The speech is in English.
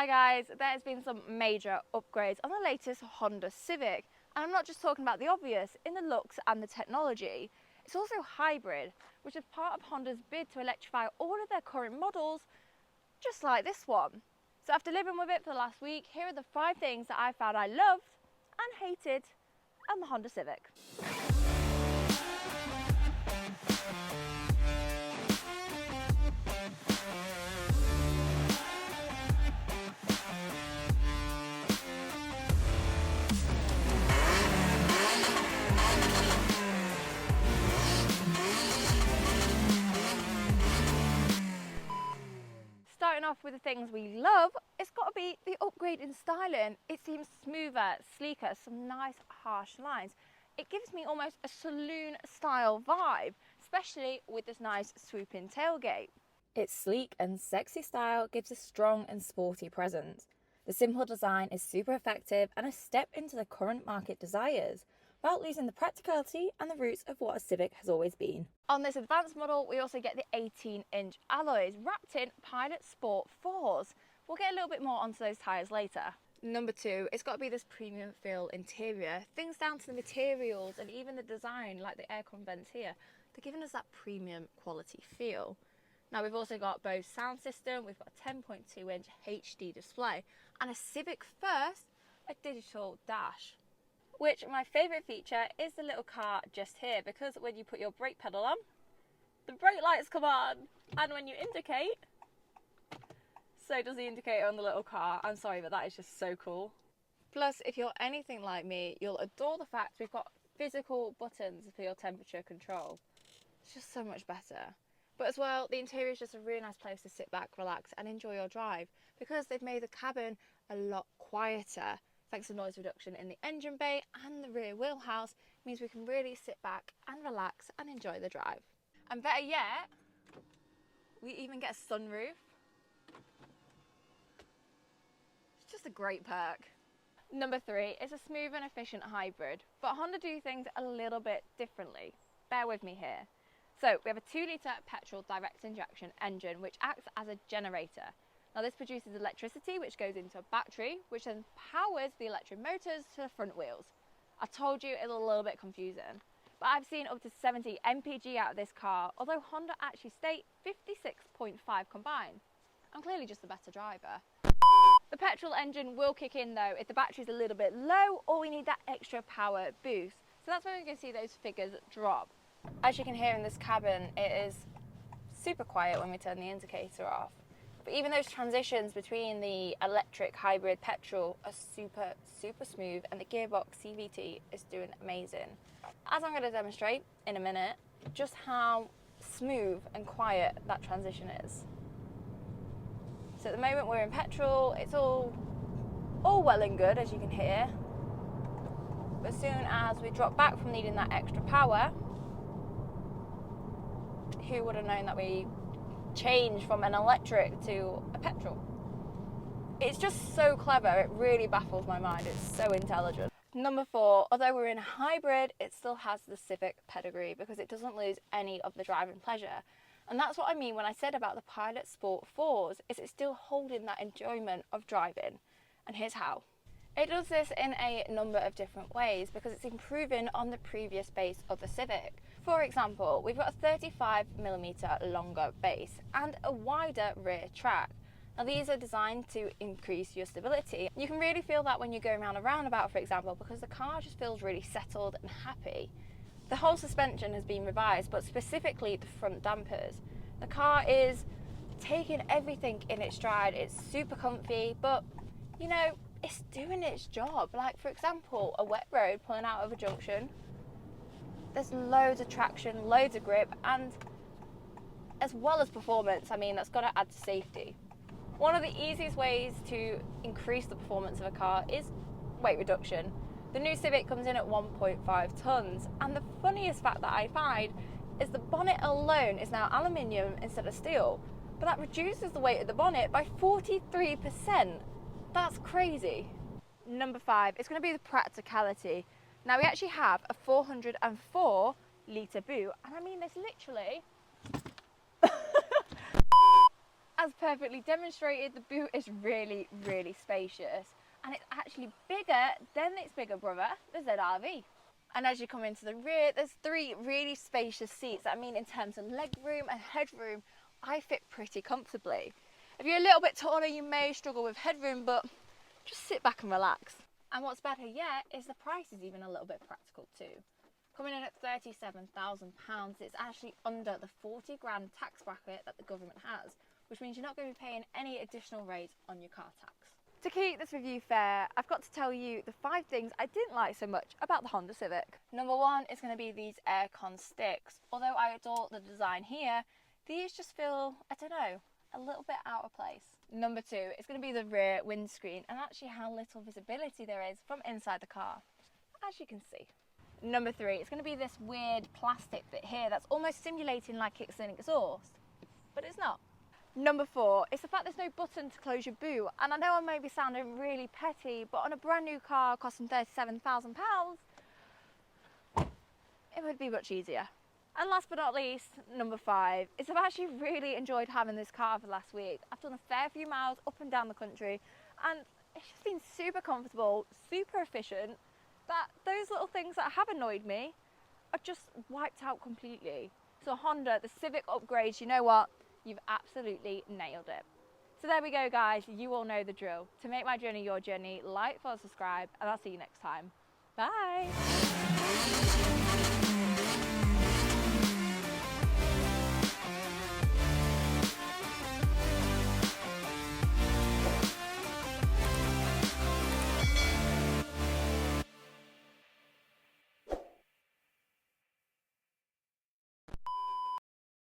Hi guys, there's been some major upgrades on the latest Honda Civic, and I'm not just talking about the obvious in the looks and the technology. It's also hybrid, which is part of Honda's bid to electrify all of their current models, just like this one. So after living with it for the last week, here are the 5 things that I found I loved and hated on the Honda Civic. Starting off with the things we love, it's got to be the upgrade in styling. It seems smoother, sleeker, some nice harsh lines. It gives me almost a saloon style vibe, especially with this nice swooping tailgate. Its sleek and sexy style gives a strong and sporty presence. The simple design is super effective and a step into the current market desires, without losing the practicality and the roots of what a Civic has always been. On this advanced model, we also get the 18-inch alloys wrapped in Pilot Sport 4s. We'll get a little bit more onto those tyres later. Number 2, it's got to be this premium feel interior. Things down to the materials and even the design, like the aircon vents here, they're giving us that premium quality feel. Now we've also got Bose's sound system, we've got a 10.2-inch HD display, and a Civic first, a digital dash. Which my favourite feature is the little car just here, because when you put your brake pedal on, the brake lights come on, and when you indicate, so does the indicator on the little car. I'm sorry, but that is just so cool. Plus, if you're anything like me, you'll adore the fact we've got physical buttons for your temperature control. It's just so much better. But as well, the interior is just a really nice place to sit back, relax and enjoy your drive, because they've made the cabin a lot quieter. Thanks to noise reduction in the engine bay and the rear wheelhouse, means we can really sit back and relax and enjoy the drive. And better yet, we even get a sunroof. It's just a great perk. Number 3 is a smooth and efficient hybrid, but Honda do things a little bit differently. Bear with me here. So we have a 2-litre petrol direct injection engine which acts as a generator. Now this produces electricity which goes into a battery, which then powers the electric motors to the front wheels. I told you it's a little bit confusing, but I've seen up to 70 mpg out of this car, although Honda actually state 56.5 combined. I'm clearly just a better driver. The petrol engine will kick in though if the battery's a little bit low or we need that extra power boost. So that's when we're going to see those figures drop. As you can hear in this cabin, it is super quiet when we turn the indicator off. But even those transitions between the electric, hybrid, petrol are super smooth, and the gearbox CVT is doing amazing. As I'm going to demonstrate in a minute, just how smooth and quiet that transition is. So at the moment we're in petrol, it's all well and good, as you can hear. But as soon as we drop back from needing that extra power, who would have known that we change from an electric to a petrol? It's just so clever, it really baffles my mind, it's so intelligent. Number 4, although we're in a hybrid, it still has the Civic pedigree because it doesn't lose any of the driving pleasure. And that's what I mean when I said about the Pilot Sport 4s, is it's still holding that enjoyment of driving. And here's how. It does this in a number of different ways because it's improving on the previous base of the Civic. For example, we've got a 35mm longer base and a wider rear track. Now these are designed to increase your stability. You can really feel that when you're going around a roundabout, for example, because the car just feels really settled and happy. The whole suspension has been revised, but specifically the front dampers. The car is taking everything in its stride. It's super comfy, but you know, it's doing its job. Like for example, a wet road pulling out of a junction, there's loads of traction, loads of grip, and as well as performance, I mean, that's got to add to safety. One of the easiest ways to increase the performance of a car is weight reduction. The new Civic comes in at 1.5 tons, and the funniest fact that I find is the bonnet alone is now aluminium instead of steel, but that reduces the weight of the bonnet by 43%. That's crazy. Number 5 is going to be the practicality. Now we actually have a 404-litre boot, and I mean this literally as perfectly demonstrated, the boot is really, really spacious, and it's actually bigger than its bigger brother, the ZR-V. And as you come into the rear, there's 3 really spacious seats. I mean, in terms of leg room and headroom, I fit pretty comfortably. If you're a little bit taller, you may struggle with headroom, but just sit back and relax. And what's better yet is the price is even a little bit practical too. Coming in at £37,000, it's actually under the 40 grand tax bracket that the government has, which means you're not going to be paying any additional rates on your car tax. To keep this review fair, I've got to tell you the 5 things I didn't like so much about the Honda Civic. Number 1 is going to be these aircon sticks. Although I adore the design here, these just feel, I don't know, a little bit out of place. Number 2 is going to be the rear windscreen and actually how little visibility there is from inside the car, as you can see. Number 3 is going to be this weird plastic bit here that's almost simulating like it's an exhaust, but it's not. Number 4 is the fact there's no button to close your boot, and I know I may be sounding really petty, but on a brand new car costing £37,000, it would be much easier. And last but not least, number 5 is I've actually really enjoyed having this car for the last week. I've done a fair few miles up and down the country, and it's just been super comfortable, super efficient, that those little things that have annoyed me are just wiped out completely. So Honda, the Civic upgrades, you know what? You've absolutely nailed it. So there we go, guys. You all know the drill. To make my journey your journey, like, follow, subscribe, and I'll see you next time. Bye.